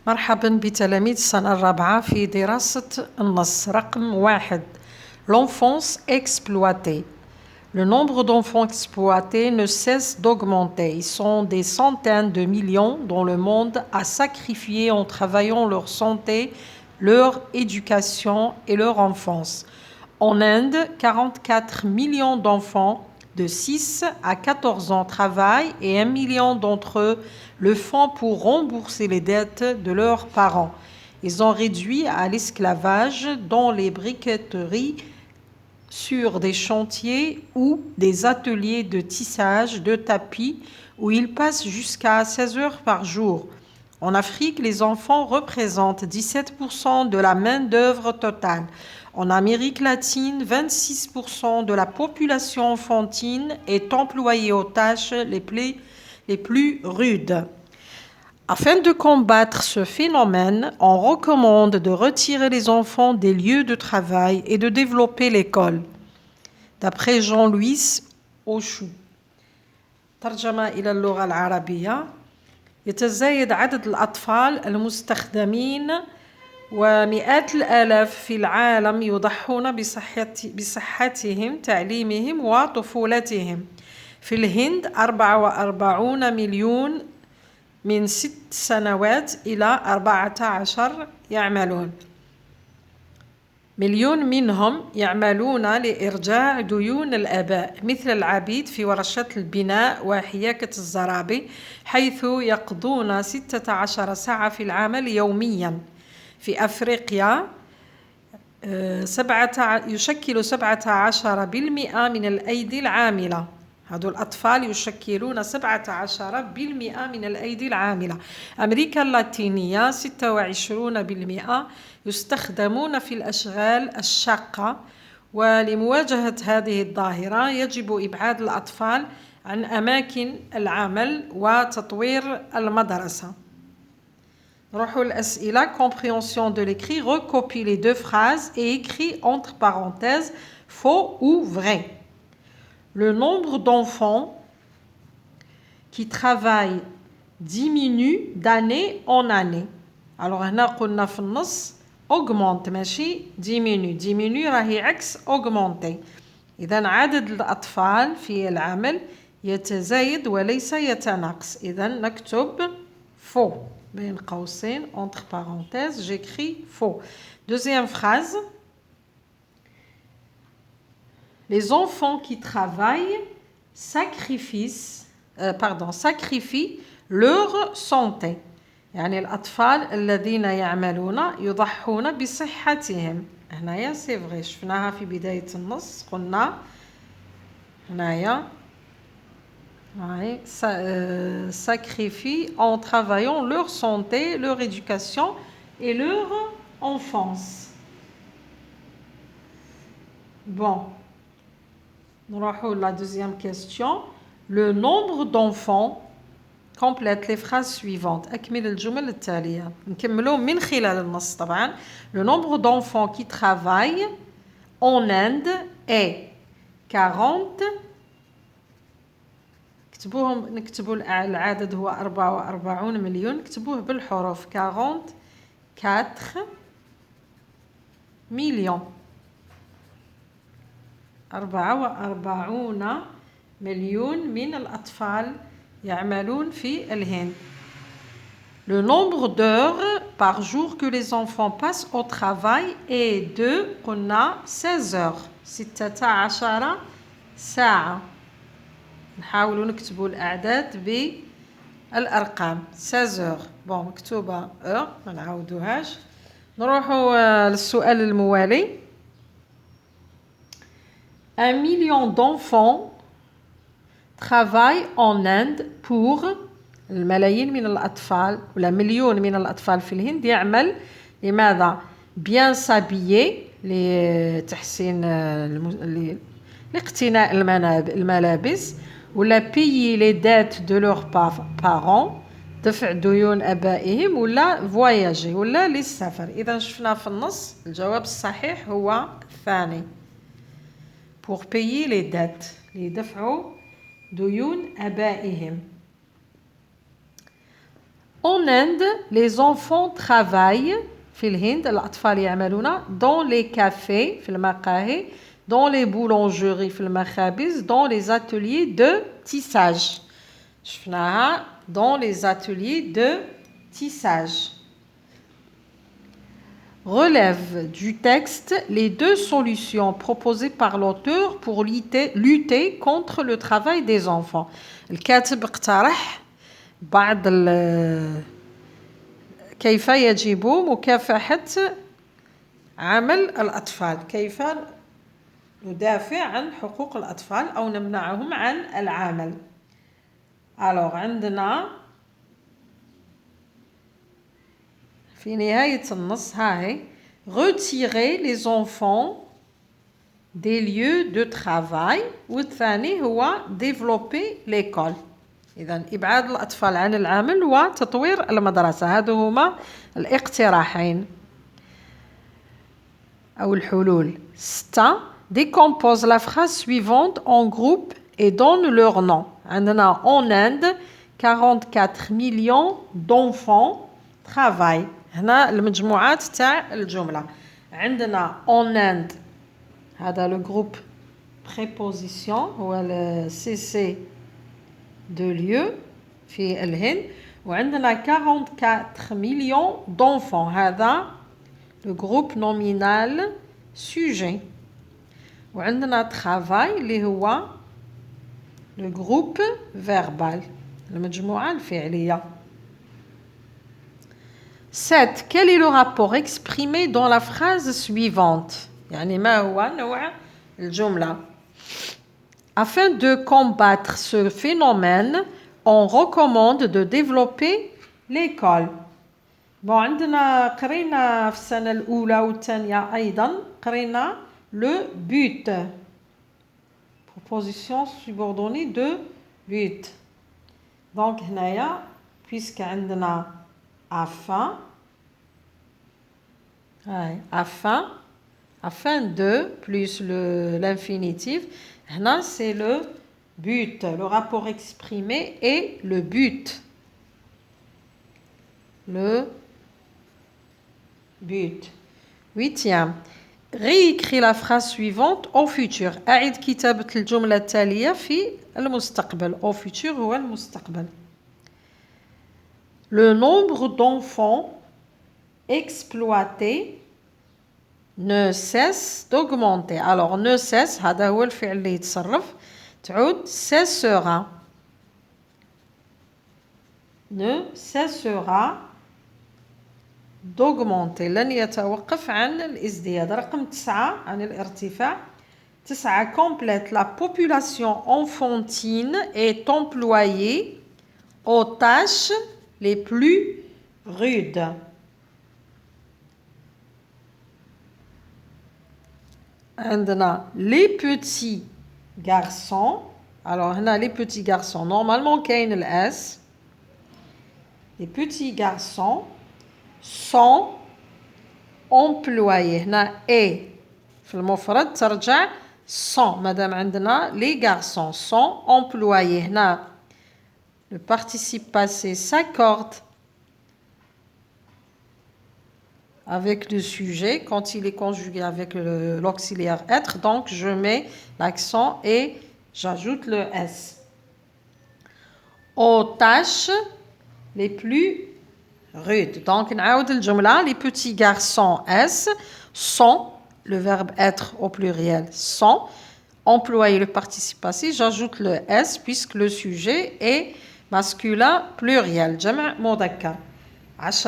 مرحبا بتلاميذ السنة الرابعة في دراسة النص رقم 1. L'enfance exploitée. Le nombre d'enfants exploités ne cesse d'augmenter. Ils sont des centaines de millions dans le monde à sacrifier en travaillant leur santé, leur éducation et leur enfance. En Inde, 44 millions d'enfants de 6 à 14 ans travaillent et 1 million d'entre eux le font pour rembourser les dettes de leurs parents. Ils ont réduit à l'esclavage dans les briqueteries, sur des chantiers ou des ateliers de tissage de tapis où ils passent jusqu'à 16 heures par jour. En Afrique, les enfants représentent 17% de la main-d'œuvre totale. En Amérique latine, 26% de la population enfantine est employée aux tâches les plus rudes. Afin de combattre ce phénomène, on recommande de retirer les enfants des lieux de travail et de développer l'école. D'après Jean-Louis Auchou. ترجمة إلى اللغة العربية. يتزايد عدد الأطفال المستخدمين ومئات الآلاف في العالم يضحون بصحتهم، تعليمهم وطفولتهم. في الهند 44 مليون من 6 سنوات إلى 14 يعملون. مليون منهم يعملون لإرجاع ديون الآباء مثل العبيد في ورشات البناء وحياكة الزرابي، حيث يقضون 16 ساعة في العمل يوميا. في أفريقيا يشكل 17% من الأيدي العاملة. هذول الأطفال يشكلون 17% من الأيدي العاملة. أمريكا اللاتينية 26% يستخدمون في الأشغال الشاقة. ولمواجهة هذه الظاهرة يجب إبعاد الأطفال عن أماكن العمل وتطوير المدرسة. نروحوا الأسئلة. Compréhension de l'écrit. Recopie les deux phrases et écrit entre parenthèses faux ou vrai. Le nombre d'enfants qui travaillent diminue d'année en année. Alors هنا قلنا في النص augmente ماشي diminue راهي عكس augmenter. إذن عدد الأطفال في العمل يتزايد وليس يتناقص. إذن نكتب faux بين قوسين entre parenthèses j'écris faux. Deuxième phrase. Les enfants qui travaillent sacrifient leur santé. يعني الأطفال الذين يعملون يضحون بصحتهم. هنايا سي فري شفناها في بداية النص قلنا هنايا sacrifient en travaillant leur santé, leur éducation et leur enfance. Bon. نروحوا la deuxième question. Le nombre d'enfants. Complète les phrases suivantes. أكمل الجمل التالية. نكملوا من خلال النص طبعا. Le nombre d'enfants qui travaillent en Inde est 40. نكتبوا العدد هو 44 مليون. نكتبوه بالحروف 44 مليون. 44 مليون من الأطفال يعملون في الهند. Le nombre d'heures par jour que les enfants passent au travail est de قلنا 16 heures. 16 ساعة. نحاولوا نكتبوا الأعداد بالأرقام. 16 heures. بون مكتوبة heure ما نعاودوهاش. نروحوا للسؤال الموالي. 1 million d'enfants travaillent en Inde pour الملايين من الأطفال ولا مليون من الأطفال في الهند يعمل لماذا؟ bien s'habiller لتحسين لاقتناء الملابس ولا payer les dettes de leurs parents دفع ديون آبائهم ولا voyager ولا للسفر. إذا شفنا في النص الجواب الصحيح هو الثاني. pour payer les dettes ليدفعوا ديون آبائهم. En Inde, les enfants travaillent في الهند الأطفال يعملون dans les cafés في المقاهي dans les boulangeries في المخابز dans les ateliers de tissage شفناها dans les ateliers de tissage. Relève du texte les deux solutions proposées par l'auteur pour lutter contre le travail des enfants. الكاتب اقترح بعض كيف يجب مكافحة عمل الأطفال، كيف ندافع عن حقوق الأطفال أو نمنعهم عن العمل. Alors عندنا في نهاية النص هاي retirer les enfants des lieux de travail والثاني هو développer l'école. إذن إبعاد الأطفال عن العمل وتطوير المدرسة هذو هما الاقتراحين أو الحلول. 6. Décompose la phrase suivante en groupe et donne leur nom. عندنا en Inde 44 millions d'enfants travaillent. هنا المجموعات تاع الجملة. عندنا en Inde هذا le groupe préposition هو le CC de lieu في الهند وعندنا 44 millions d'enfants هذا le groupe nominal sujet وعندنا travail اللي هو le groupe verbal المجموعة الفعلية. 7. Quel est le rapport exprimé dans la phrase suivante؟ يعني ما هو نوع الجملة؟ Afin de combattre ce phénomène, on recommande de développer l'école. Bon, عندنا قرينا في السنة الأولى والثانية أيضا قرينا le but. Proposition subordonnée de but. Donc هنايا puisque عندنا afin de plus l'infinitif. Là, c'est le but, le rapport exprimé et le but. Le but. 8e. Réécris la phrase suivante au futur. أعد كتابة الجملة التالية في المستقبل. Au futur هو المستقبل. Le nombre d'enfants exploités ne cesse d'augmenter. Alors ne cesse هذا هو الفعل اللي يتصرف تعود cessera. Ne cessera d'augmenter لن يتوقف عن الازدياد. رقم 9 عن الارتفاع. 9 complète la population enfantine est employée aux tâches les plus rudes. عندنا les petits garçons. Alors هنا les petits garçons normalement كاين الاس. Les petits garçons sont employés. هنا et في المفرد ترجع sont مادام عندنا les garçons sont employés. هنا le participe passé s'accorde avec le sujet quand il est conjugué avec l'auxiliaire être. Donc, je mets l'accent et j'ajoute le S. Aux tâches les plus rudes. Donc, les petits garçons S sont, le verbe être au pluriel, sont, employés le participe passé, j'ajoute le S puisque le sujet est masculin pluriel. جمع مذكر. 10.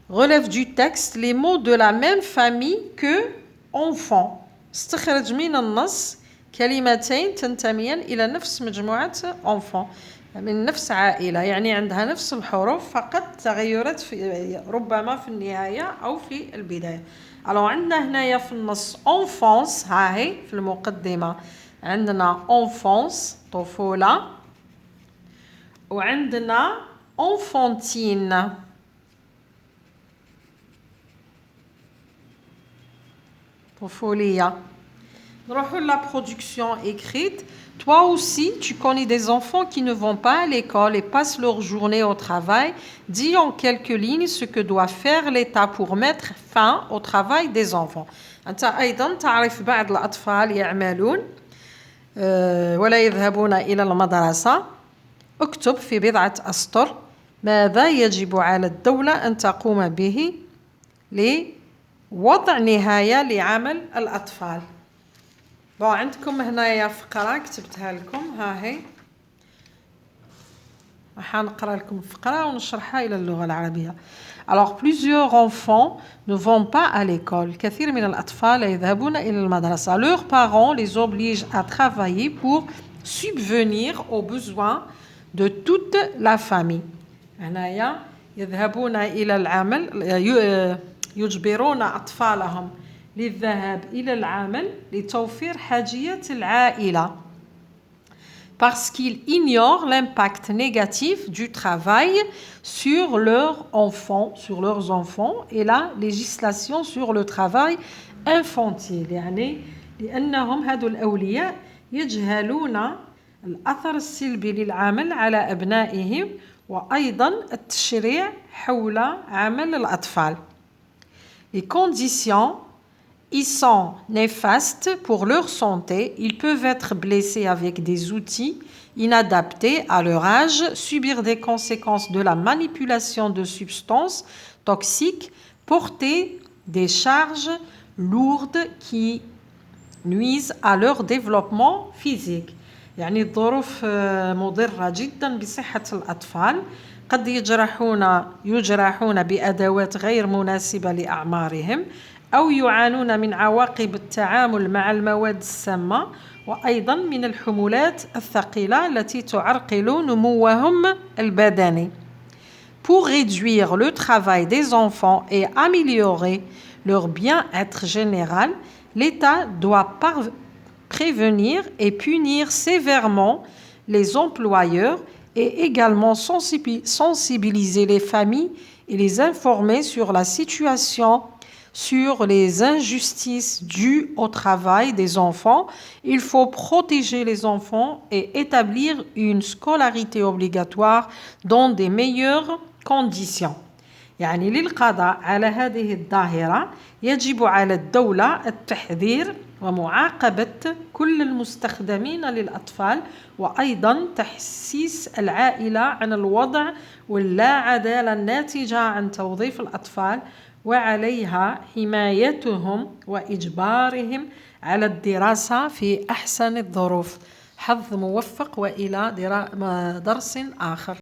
Relève du texte les mots de la même famille que enfant. استخرج من النص كلمتين تنتميان إلى نفس مجموعة enfant من نفس عائلة يعني عندها نفس الحروف فقط تغيرات في ربما في النهاية أو في البداية. Alors عندنا هنايا في النص enfance هاهي في المقدمة عندنا enfance طفولة وعندنا enfantine طفولية. La production écrite. Toi aussi, tu connais des enfants qui ne vont pas à l'école et passent leur journée au travail. Dis en quelques lignes ce que doit faire l'État pour mettre fin au travail des enfants. أنت أيضا تعرف بعض الأطفال يعملون ولا يذهبون إلى المدرسة. اكتب في بضعة أسطر ماذا يجب على الدولة أن تقوم به لوضع نهاية لعمل الأطفال. عندكم هنايا فقرة كتبتها لكم ها هي راح نقرأ لكم فقرة ونشرحها إلى اللغة العربية. Alors plusieurs enfants ne vont pas à l'école. كثير من الأطفال لا يذهبون إلى المدرسة. Leurs parents les obligent à travailler pour subvenir aux besoins de toute la famille. هنايا يذهبون إلى العمل يجبرون أطفالهم للذهاب إلى العمل لتوفير حاجيات العائلة. Parce qu'ils ignorent l'impact négatif du travail sur leurs enfants et la législation sur le travail infantile. يعني لأنهم هذو الأولياء يجهلون الأثر السلبي للعمل على أبنائهم وأيضا التشريع حول عمل الأطفال. Les conditions ils sont néfastes pour leur santé. Ils peuvent être blessés avec des outils inadaptés à leur âge, subir des conséquences de la manipulation de substances toxiques, porter des charges lourdes qui nuisent à leur développement physique. يعني الظروف مضرة جدا بصحة الأطفال. قد يجرحون بأدوات غير مناسبة لأعمارهم أو يعانون من عواقب التعامل مع المواد السامة وأيضا من الحمولات الثقيلة التي تعرقل نموهم البدني. Pour réduire le travail des enfants et améliorer leur bien-être général, l'État doit prévenir et punir sévèrement les employeurs et également sensibiliser les familles et les informer sur la situation, sur les injustices dues au travail des enfants. Il faut protéger les enfants et établir une scolarité obligatoire dans des meilleures conditions. يعني للقضاء على هذه الظاهرة يجب على الدولة التحذير ومعاقبة كل المستخدمين للأطفال وأيضا تحسيس العائلة عن الوضع واللا عدالة الناتجة عن توظيف الأطفال وعليها حمايتهم وإجبارهم على الدراسة في أحسن الظروف. حظ موفق وإلى درس آخر.